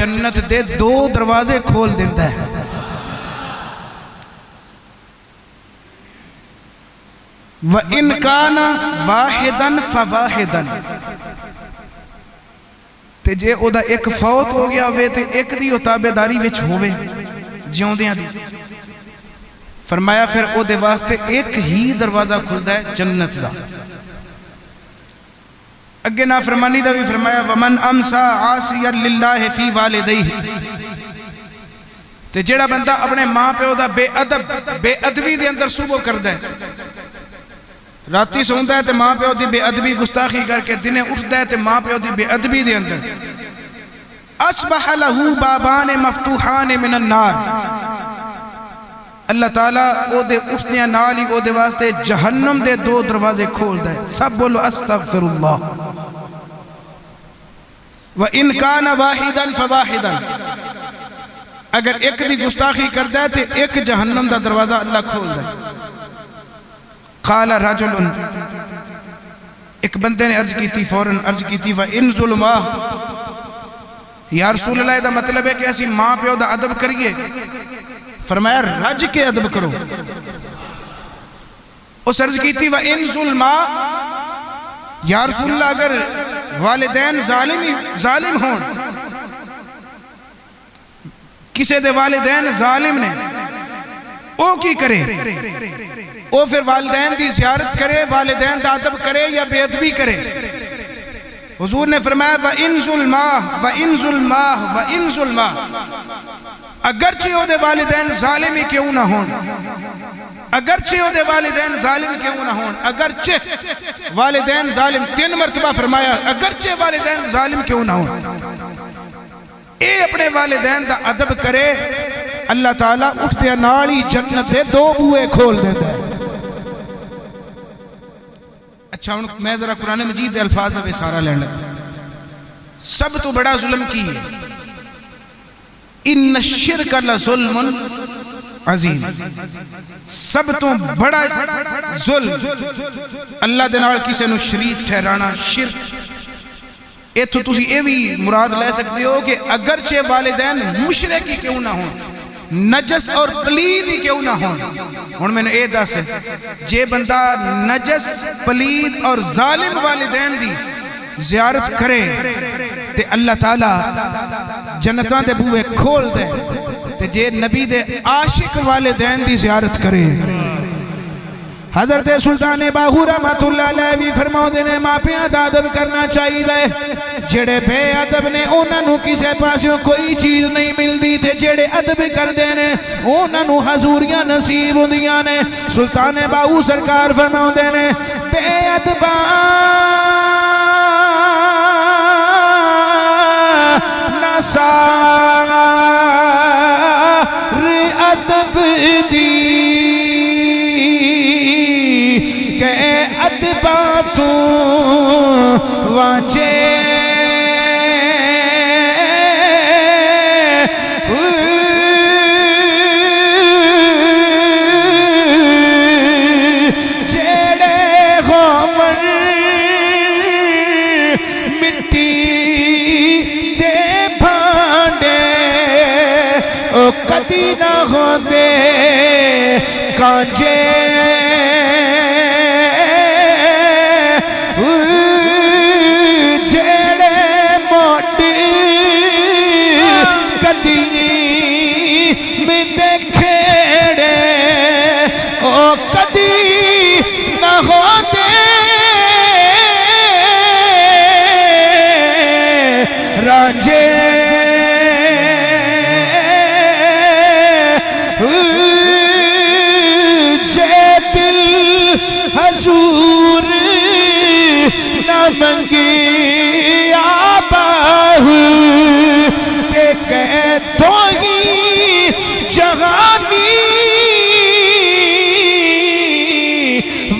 جنت دے دو دروازے کھول دیتا ہے. وَإِنْ كَانَ وَاحِدًا فَوَاحِدًا تے جے او دا ایک فوت ہو گیا ہوئے تے ایک دی تابعداری وچ ہوئے جیوندیاں دی. فرمایا پھر او دے واسطے ایک ہی دروازہ کھلدا ہے جنت دا. اگے نافرمانی دا بھی فرمایا وَمَنْ أَمْسَى عَاصِيًا لِلَّهِ فِي وَالِدَيْهِ تے جیڑا بندہ اپنے ماں پیو دا بے ادبی دے اندر صبح کردا ہے. راتی سوندا ہے تے ماں پیو دی بے ادبی گستاخی کر کے دنے اٹھدا ہے تے ماں پیو دی بے ادبی دے اندر اصبح له بابان مفتوحان من النار. اللہ تعالیٰ او دے اٹھدیاں نال ہی او دے واسطے جہنم دے دو دروازے کھول دے. سب بولو استغفر اللہ. وَإِنْ كَانَ وَاحِدًا فَوَاحِدًا اگر ایک دی گستاخی کردا ہے تے ایک جہنم دا دروازہ اللہ کھول دے. قال رجل ایک بندے نے عرض کی تھی فوراً عرض کی تھی وَإِنْ ظُلْمَا یا رسول اللہ دا مطلب ہے کہ ایسی ماں پیو دا ادب کریے. فرمایا رج کے ادب کرو. اس عرض کی تھی وَإِنْ ظُلْمَا یا رسول اللہ اگر والدین ظالم ہون کسے دے والدین ظالم نے او کی کرے او پھر والدین دی زیارت کرے والدین دا ادب کرے یا بے ادبی کرے. حضور نے فرمایا وَإِنْ ظُلْمَا اگرچہ او دے والدین ظالم ہی کیوں نہ ہون اگرچہ او دے والدین ظالم کیوں نہ ہون اگرچہ والدین ظالم 3 مرتبہ فرمایا اگرچہ والدین ظالم کیوں نہ ہون اے اپنے والدین دا ادب کرے اللہ تعالیٰ اٹھتے نالی جنت دے 2 بوئے کھول دیتا ہے. اچھا میں ذرا قرآن مجید دے الفاظ میں سارا لینے لگا. سب تو بڑا ظلم کی ہے ان الشرک لظلم عظیم. سب تو بڑا ظلم اللہ دے نال کسے نو شریک ٹھہرانا شرک. ایتھو تسی اے بھی مراد لے سکتے ہو کہ اگرچہ والدین مشرک ہی کیوں نہ ہوں نجس اور پلید ہی کیوں نہ ہوں. ہن میں نے اے دس جے بندہ نجس پلید اور ظالم والدین دی زیارت کرے تے اللہ تعالیٰ جنتاں دے بوئے کھول دے تے جے نبی دے عاشق والدین دی زیارت کرے. حضرت سلطان باہو رحمت اللہ علیہ بھی فرماؤ دینے ماں پیاں دا ادب کرنا چاہیے لے. جڑے بے ادب نے انہاں نو کسے پاسوں کوئی چیز نہیں ملدی تے جڑے ادب کر دینے انہاں نو حضوریاں نصیب ہوندیاں نے. سلطان باہو سرکار فرماؤ دینے بے ادباں نصار ادب دی کہ ادباں تو واچے کدی نہ ہوندے کانجے جیڑے موٹ کدی میں دیکھڑے او کدی نہ ہوندے رانجے حضور نہ منگی آباہ تے کہہ تو ہی جہانی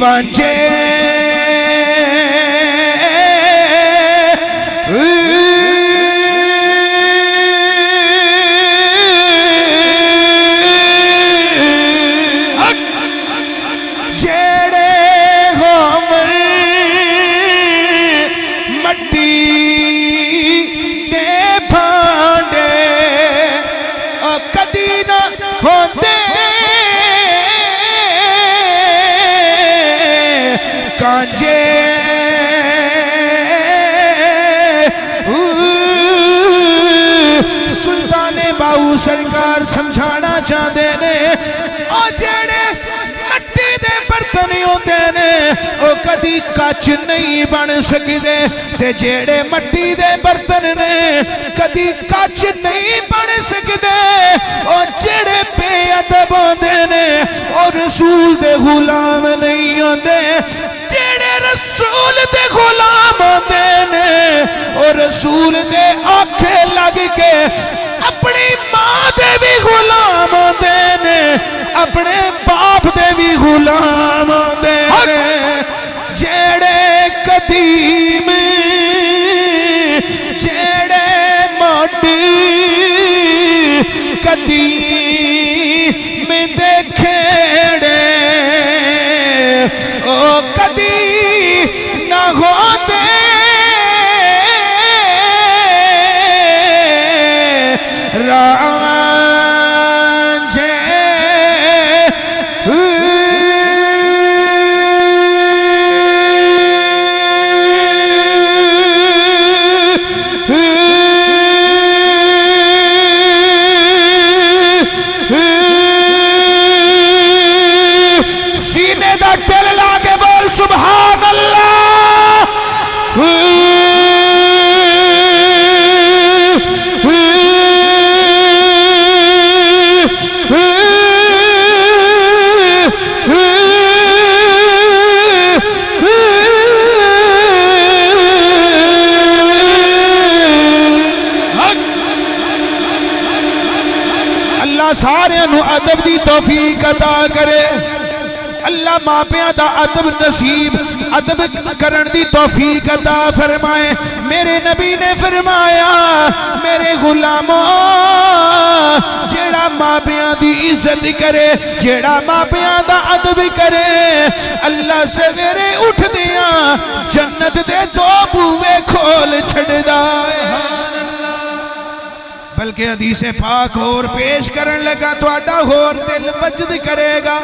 وانجے مٹی دے بھانڈے وانجے سلطان باؤ سرکار سمجھانا چاہتے نے او جیڑے مٹی دے برتن ہوندے نے او کدی کچ نہیں بن سکدے تے جیڑے مٹی دے برتن نے کدی کچ نہیں بن سکدے او جیڑے بے ادب ہوندے نے او رسول دے غلام نہیں ہوندے جیڑے رسول دے غلام ہوندے نے او رسول دے آنکھے لگ کے اپنی ماں دے بھی غلام ہوندے نے اپنے باپ دے بھی غلام ہوندے نے جیڑے قدیم جیڑے موٹی قدیم دے کھیڑے او کدی نہ ہوندے سینے دا دل لا کے بول سبحان اللہ اللہ سارے نو ادب دی توفیق عطا کرے اللہ ماپیاں دا ادب نصیب ادب کرن دی توفیق عطا فرمائے میرے نبی نے فرمایا میرے غلاموں جیڑا ماپیاں دی عزت کرے جیڑا ماپیاں دا ادب کرے اللہ سویرے اٹھ دیاں جنت دے دو بوئے کھول چھڑ دائے بلکہ حدیث پاک اور پیش کرن لگا تو آڈا اور دل وجد کرے گا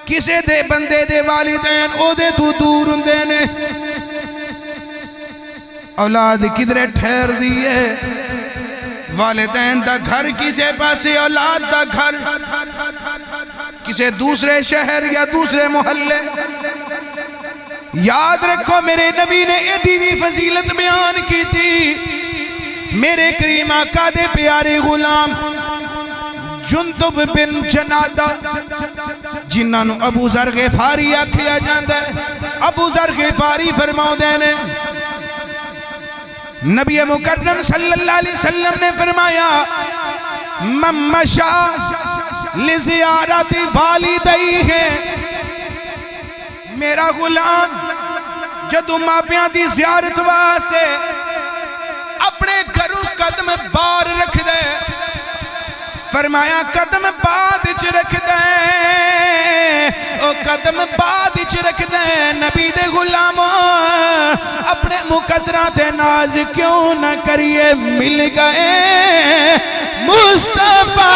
کسے دے بندے دے والدین او دے تو دور ہندے نے اولاد کدرے ٹھہر دیئے والدین دا گھر کسے پاسے اولاد دا گھر کسے دوسرے شہر یا دوسرے محلے یاد رکھو میرے نبی نے ایدی بھی فضیلت بیان کی تھی میرے کریم آقا دے پیارے غلام جندب بن جنادہ جنہاں نو ابو ذر غفاری آکھیا جاندا ہے ابو ذر غفاری فرماؤ دینے نبی مکرم صلی اللہ علیہ وسلم نے فرمایا من مشا لزیارت والدئی ہے میرا غلام جدو ماپیاں دی زیارت واسطے اپنے گھروں قدم بار رکھ دے فرمایا قدم بعد رکھ دے او قدم بعد رکھ دے نبی دے غلاموں اپنے مقدرہ دے ناز کیوں نہ کریے مل گئے مصطفیٰ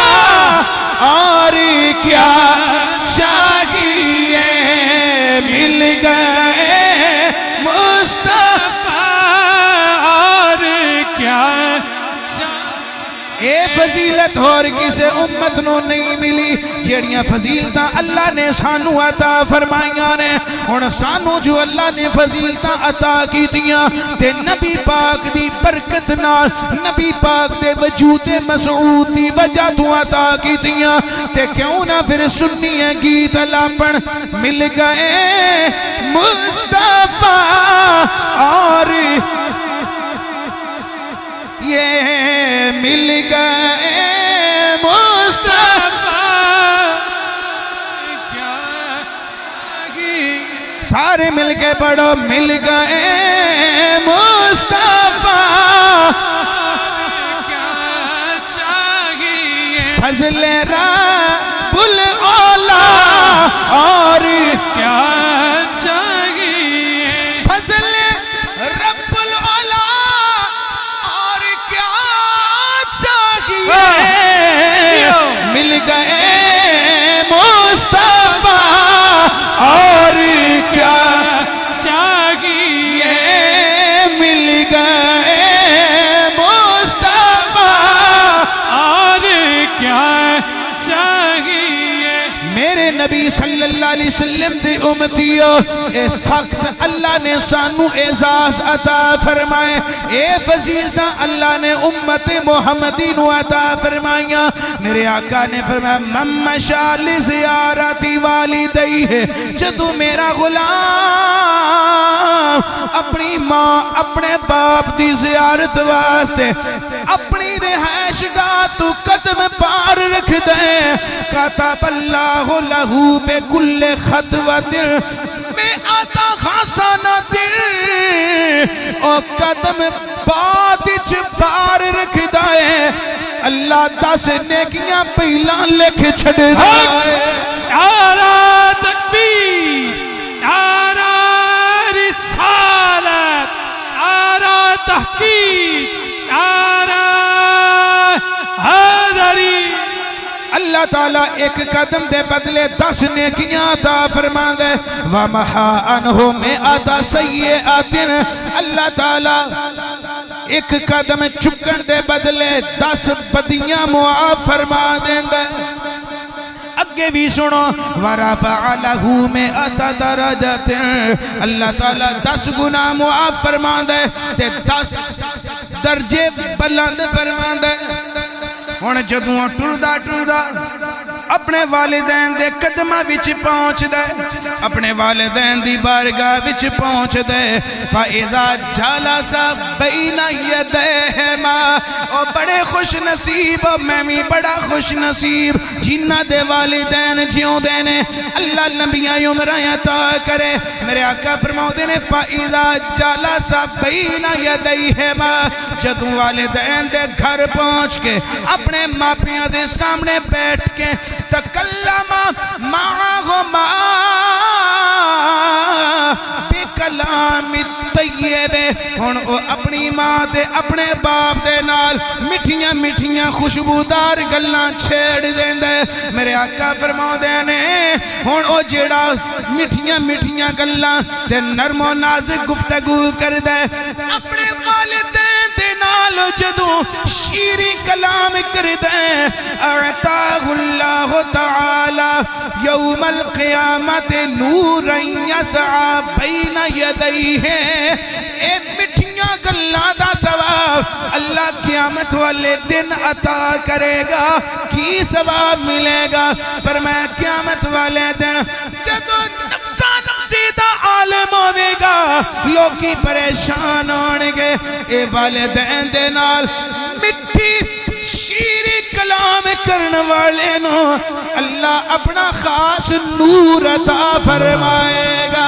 اور کیا چاہیے مل گئے مصطفیٰ اور کیا اے فضیلت اور کسے امت نو نہیں ملی جیڑیاں فضیلتاں اللہ نے سانو عطا فرمائیاں نے اور سانو جو اللہ نے فضیلتاں عطا کی دیاں تے نبی پاک دی برکت نال نبی پاک دے وجود مسعود دی وجہ تو عطا کی دیاں تے کیوں نہ پھر سنی ہے گیت لاپن مل گئے مصطفیٰ اور یہ مل گئے مصطفیٰ سارے مل کے پڑھو مل گئے مصطفیٰ فضل رب الاولیاء اور کیا چاہیے فضل رب الاولیاء اور کیا چاہیے مل گئے مصطفیٰ اور نبی صلی اللہ علیہ وسلم دی امتیو اے فقط اللہ نے سانو اعزاز عطا فرمائے اے فضیلتاں اللہ نے امت محمدی نو عطا فرمائیا میرے آقا نے فرمایا من مشا لزیارتی والدی ہے جدو میرا غلام اپنی ماں اپنے باپ دی زیارت واسطے اپنی رہائش گاہ تو قدم پار رکھ دے کتب اللہ لہو بے کل خطوت میں آتا خاصانہ دل اور قدم بادچ پار رکھ دے اللہ 10 نیکیاں پہلا لکھ چھڑ دے نعرہ تکبیر نعرہ رسالت نعرہ تحقیق نعرہ حیدری اللہ تعالیٰ ایک قدم دے بدلے 10 نیکیاں عطا فرما دے وَمَحَا عَنْهُ مِئَةَ سَيِّئَةٍ اللہ تعالیٰ ایک قدم چکن دے بدلے 10 بدیاں معاف فرما دیں دے اگے بھی سنو وَرَفَعَ لَهُ مِئَةَ دَرَجَةٍ اللہ تعالیٰ 10 گناہ معاف فرما دے تے 10 درجے بلند فرما دے ہن جدوں ٹردا اپنے والدین دے قدمہ وچ پہنچ دے اپنے والدین دی بارگاہ وچ پہنچ دے فَإِذَا جَلَسَ بَيْنَ يَدَيْهِمَا او بڑے خوش نصیب میں بھی بڑا خوش نصیب جنہ دے والدین جیوں دے نے اللہ لمبیاں عمریں عطا کرے میرے آقا فرماؤ دے نے فَإِذَا جَلَسَ بَيْنَ يَدَيْهِمَا جدوں والدین دے گھر پہنچ کے اپنے ماپیاں دے سامنے بیٹھ کے تکلم معہما بکلام طیب ہن او اپنی ماں دے اپنے باپ دے نال مٹھیاں مٹھیاں خوشبودار گلاں چھیڑ دیندے میرے آقا فرما دے نے ہن او جیڑا مٹھیاں مٹھیاں گلاں تے نرم و نازک گفتگو کر دے اپنے والدین دے نال جدوں شیریں کلام کر دے اعطاہ اللہ تعالی یوم القیامت نورا یسعى بین یدیہ اے مٹھیاں گلاں دا ثواب اللہ قیامت والے دن عطا کرے گا کی ثواب ملے گا فرمایا قیامت والے دن جدو نفسا نفسی دا عالم ہوئے گا لوگی پریشان ہونے گے اے والدین دے نال مٹھی شیری کلام کرنے والے نو اللہ اپنا خاص نور عطا فرمائے گا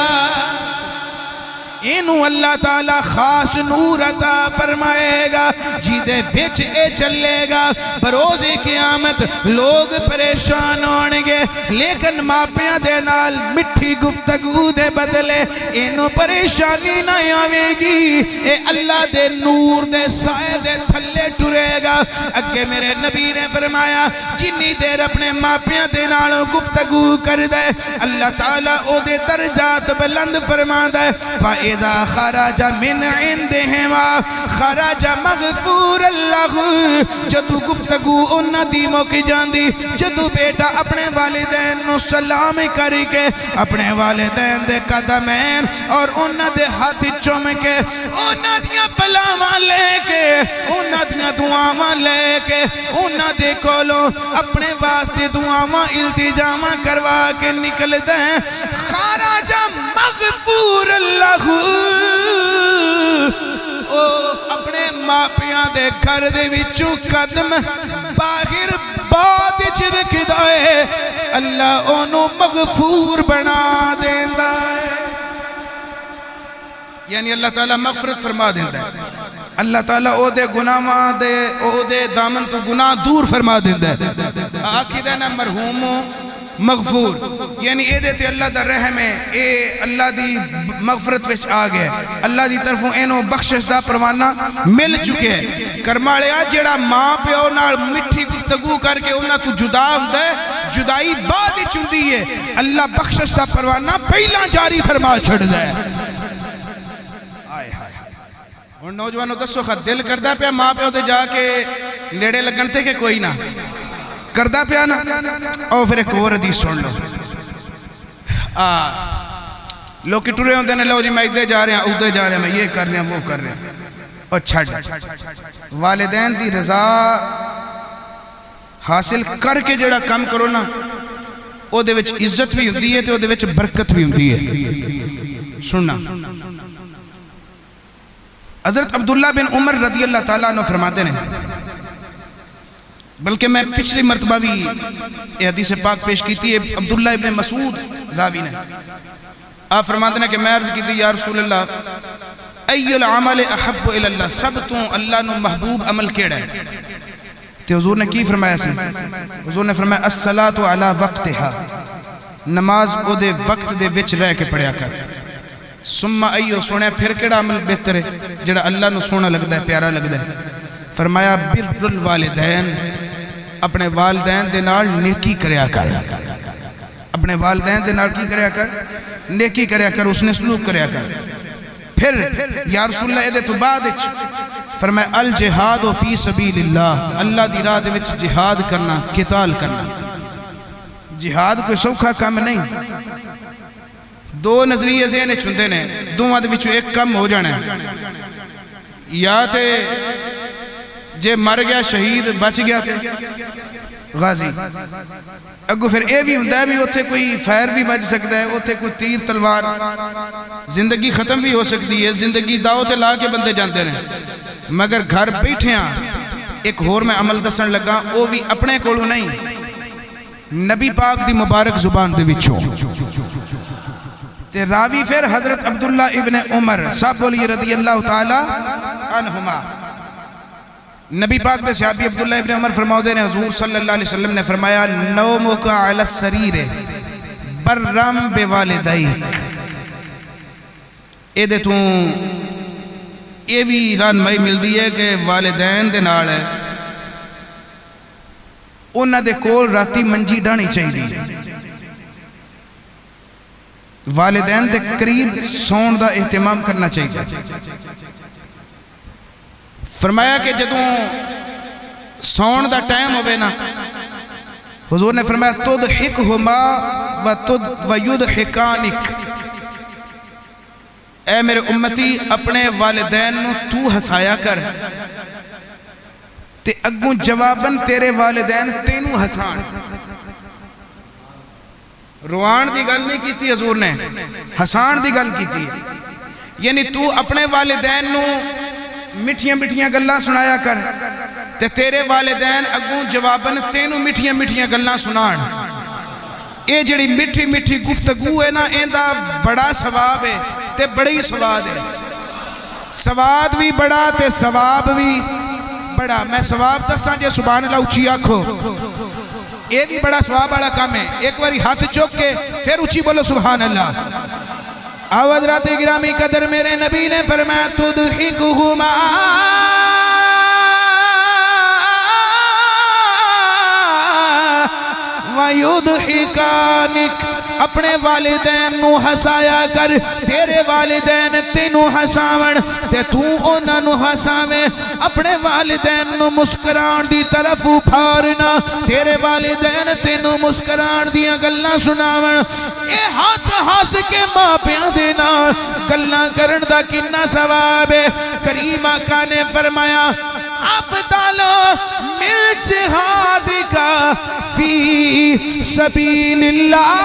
اینو اللہ تعالی خاص نور عطا فرمائے گا جیدے بچ اے چلے گا بروز قیامت لوگ پریشان ہونے گے لیکن ماپیاں دے نال مٹھی گفتگو دے بدلے اینو پریشانی نہ آوے گی اے اللہ دے نور دے سائے دے تھلے ٹرے گا اگے میرے نبی نے فرمایا جنی دیر اپنے ماپیاں دے نال گفتگو کر دے اللہ تعالی او دے درجات بلند فرما دے اذا خرج من عندهما خرج مغفور اللہ جدو گفتگو انہ دی موکی جاندی جدو بیٹا اپنے والدین نو سلام کری کے اپنے والدین دے قدمین اور انہ دے ہاتھ چوم کے انہ دیا بلاواں لے کے انہ دیا دعاواں لے کے انہ دے کولوں اپنے واسطے دعاواں التجامہ کروا کے نکل دیں خرج مغفور اللہ او اپنے ماپیاں دے گھر دے وچوں قدم باہر باد رکھ دے اللہ اونوں مغفور بنا دیندا ہے یعنی اللہ تعالیٰ مغفرت فرما دیندا ہے اللہ تعالیٰ او دے گناہاں دے او دے دامن تو گناہ دور فرما دیندا ہے عقیدہ نہ مرحوم مغفور یعنی اے دیتے اللہ دا رحم ہے اے اللہ دی مغفرت وچ آ گئے اللہ دی طرفوں اینو بخشش دا پروانہ مل چکے ہیں کرمالیا جیڑا ماں پیو نال مٹھی گفتگو کر کے انہاں تو جدا ہوندا ہے جدائی بعد ہی چندی ہے اللہ بخشش دا پروانہ پہلا جاری فرما چھڑ جائے اور نوجوانوں دسو خط دل کردہ پیا ماں پیو دے جا کے نیڑے لگن تے کہ کوئی نہ کردہ پیا نا اور پھر ایک اور حدیث سن لو لوگ ٹرے ہوتے ہیں، لو جی میں ادھر جا رہا ہوں ادھر جا رہا ہوں، میں یہ کر رہا ہوں وہ کر رہا ہوں. اور چھڑ والدین دی رضا حاصل کر کے جڑا کام کرو نا، او دے وچ عزت بھی ہوندی ہے تے او دے وچ برکت بھی ہوندی ہے. سننا حضرت عبداللہ بن عمر رضی اللہ تعالیٰ عنہ فرماتے ہیں، بلکہ میں پچھلی مرتبہ بھی یہ حدیث پاک پیش کی تھی، عبداللہ ابن مسعود راوی نے، آپ فرماتے ہیں کہ میں عرض کی تھی یا رسول اللہ ای العمل احب الی اللہ، سب تو اللہ نو محبوب عمل کیڑا ہے؟ تے حضور نے کی فرمایا سی؟ حضور نے فرمایا الصلاۃ علی وقتها، نماز او دے وقت دے وچ رہ کے پڑھیا کر. ثم ایو، سونے پھر کیڑا عمل بہتر ہے جڑا اللہ نو سونا لگدا ہے پیارا لگدا ہے؟ فرمایا بر الوالدین، اپنے والدین دے نال نیکی کریا کر. اپنے والدین دے نال کی کریا کر؟ نیکی کریا کر، اس نے سلوک کریا کر. پھر یا رسول اللہ ادھے تو بعد فرمایا الجہاد فی سبیل اللہ، اللہ دی راہ دے وچ جہاد کرنا، قتال کرنا. جہاد کوئی سوکھا کام نہیں. دو نظریے ذہن چندے نے، دوواں دے وچوں ایک کم ہو جانا ہے. یا تے جے مر گیا شہید، بچ گیا تے غازی. اگو پھر اے بھی ہوندہ ہے بھی اوتھے کوئی فیر بھی بچ سکتا ہے، اوتھے کوئی تیر تلوار، زندگی ختم بھی ہو سکتی ہے، زندگی داؤ تے لا کے بندے جانتے ہیں. مگر گھر بیٹھے ہاں ایک اور میں عمل دسن لگا، وہ بھی اپنے کولوں نہیں، نبی پاک دی مبارک زبان دے وچوں. تے راوی پھر حضرت عبداللہ ابن عمر صاحب بولی رضی اللہ تعالی عنہما. نبی پاک دے صحابی عبداللہ ابن عمر فرماؤ دے نے حضور صلی اللہ علیہ وسلم نے فرمایا نومک علی السریر برم بوالدیک. اے دے تو یہ بھی رہنمائی ملتی ہے کہ والدین دے نال ہے انہاں دے کول راتی منجی ڈانی چاہیے، والدین دے قریب سون دا اہتمام کرنا چاہیے. فرمایا کہ جدوں سون دا ٹائم ہوئے نا، حضور نے فرمایا تضحکہما ویضحکانک، اے میرے امتی اپنے والدین نو تو ہسایا کر، تے اگوں جواباً تیرے والدین تینوں ہسان. روان دی گل نہیں کی تھی حضور نے، ہسان دی گل کی تھی. یعنی تو اپنے والدین نو مٹھیاں مٹھیاں گلاں سنایا کر، تے تیرے والدین اگوں جواباً تینوں مٹھیاں مٹھیاں گلاں سنان. اے جڑی مٹھی مٹھی گفتگو ہے نا، ایندا بڑا ثواب ہے تے بڑی سواد ہے. سواد بھی بڑا تے ثواب بھی بڑا. میں ثواب دساں جے سبحان اللہ اچھی آکھو، یہ بھی بڑا ثواب والا کام ہے. ایک باری ہاتھ چوک کے پھر اچھی بولو سبحان اللہ. حضرات گرامی قدر میرے نبی نے فرمایا تضحکہما ویضحکانک، اپنے والدین نو ہسایا کر، تیرے والدین تینوں ہساون تے تو انہاں نو ہساویں. اپنے والدین نو مسکران دی طرف پھارنا، تیرے والدین تینوں مسکران دیاں گلاں سناون. اے ہس ہس کے ماں پیاں دے نال گلاں کرن دا کنا ثواب ہے. کریم آقا نے فرمایا افضل من جہاد کا فی سبیل اللہ،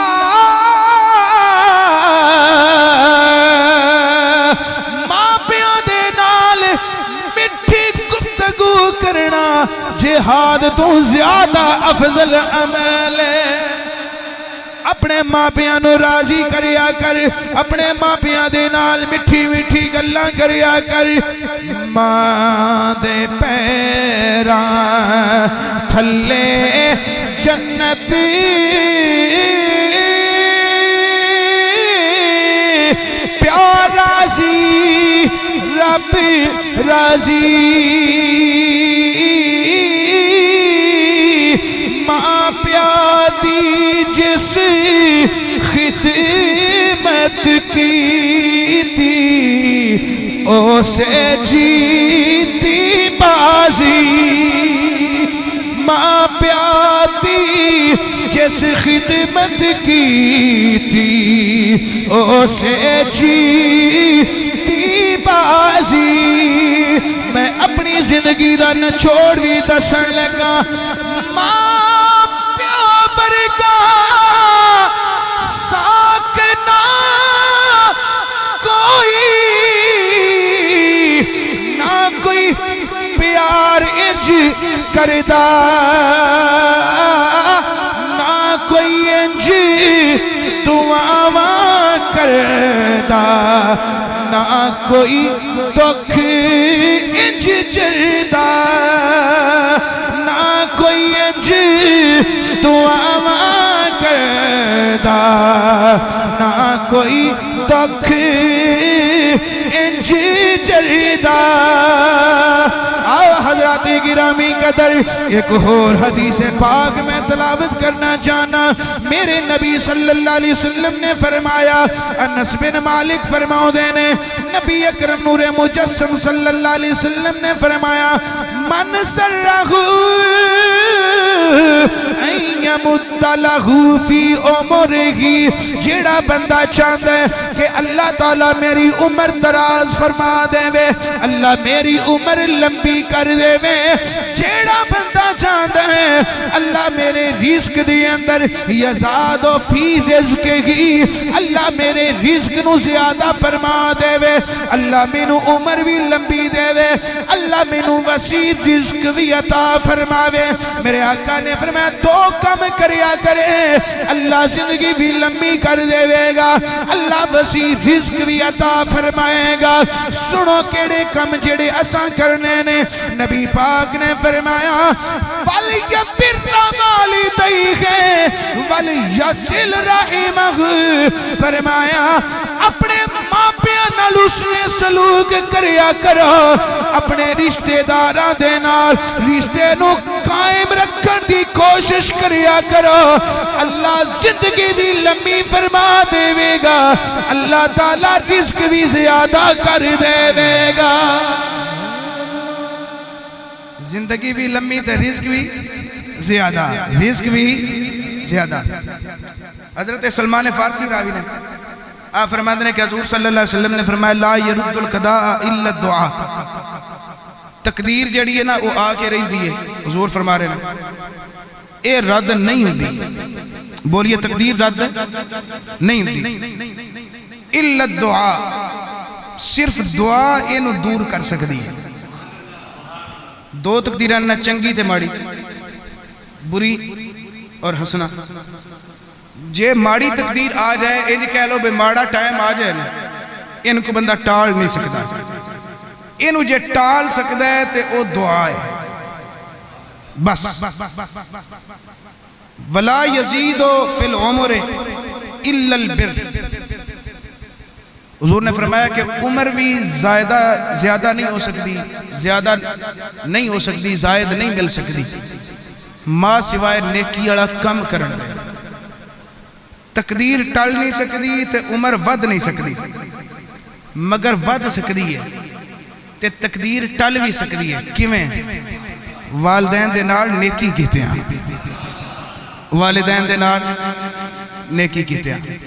ماں پیاں دے نال مٹھی گفتگو کرنا جہاد تو زیادہ افضل عمل ہے. اپنے ماں پیاں نو راضی کریا کر، اپنے ماں پیاں دے نال مٹھی مٹھی گلاں کریا کر. ماں دے پیراں تھلے جنت پیار راضی رب راضی. ماں پیادی جس خدمت کی تھی اسے جیتی بازی. ماں پیاد دی جس خدمت کی تھی اسے جیتی بازی میں اپنی زندگی دا نچوڑ بھی دسن لگا ماں پیو برگا ساکنا کوئی نہ کوئی پیار انج کردا نہ کوئی انج دعاواں کردا نہ کوئی دکھ انج جردا نہ کوئی انج دعاواں کردا نہ کوئی دکھ انج جردا آؤ حضرات گرامی قدر ایک اور حدیث پاک میں تلاوت کرنا چاہنا میرے نبی صلی اللہ علیہ وسلم نے فرمایا انس بن مالک فرماؤ دینے نبی اکرم نور مجسم صلی اللہ علیہ وسلم نے فرمایا من سرہو این یمد لہو فی عمرہی جیڑا بندہ چاہتا ہے کہ اللہ تعالیٰ میری عمر دراز فرما دے وے اللہ میری عمر لمبی کر دے وے جیڑا بندہ چاہتا ہے اللہ میرے رزق دی اندر یزاد و فی رزق ہی اللہ میرے رزق نو زیادہ فرما دے وے اللہ مینو عمر بھی لمبی دے وے اللہ مینو وسیع رزق بھی عطا فرماوے میرے آقا نے فرمایا دو کم کریا کرے اللہ زندگی بھی لمبی کر دے وے گا اللہ وسیع رزق بھی عطا فرمائے گا سنو کیڑے کم جڑے اساں کرنے نے نبی پاک نے فرمایا وَلْيَبِرَّ وَالِدَيْهِ وَلْيَصِلْ رَحِمَهُ فرمایا اپنے ماں پیاں نال اس نے سلوک کریا کرو اپنے رشتہ داراں دے نال رشتے نو قائم رکھن دی کوشش کریا کرو اللہ زندگی بھی لمبی فرما دے گا اللہ تعالیٰ رزق بھی زیادہ کر دے گا زندگی بھی لمبی تے رزق بھی زیادہ حضرت سلمان فارسی راوی نے آپ فرماتے ہیں کہ حضور صلی اللہ علیہ وسلم نے فرمایا لا يرد القضاء الا الدعاء تقدیر جڑی ہے نا وہ آ کے رہی دی ہے حضور فرما رہے ہیں اے رد نہیں ہوندی بولیے تقدیر رد نہیں ہوندی الا الدعاء صرف دعا اینو دور کر سکتی ہے دو تقدیران نہ چنگی تے ماڑی بری اور حسنہ جے ماڑی تقدیر آ جائے یہ کہہ لو بے ماڑا ٹائم آ جائے نا ان کو بندہ ٹال نہیں سکتا انہوں جے ٹال سکتا ہے تے او دعا ہے بس وَلَا يَزِيدُ فِي الْعُمُرِ إِلَّا الْبِرِّ حضور نے فرمایا کہ عمر بھی زیادہ نہیں ہو سکتی زیادہ نہیں ہو سکتی زائد نہیں مل سکتی ماں سوائے نیکی اڑا کم کرن دے تقدیر ٹل نہیں سکتی تے عمر ود نہیں سکتی مگر ود سکتی ہے تے تقدیر ٹل بھی سکتی ہے کیویں والدین دے نال نیکی کیتے ہیں والدین دے نال نیکی کیتے ہیں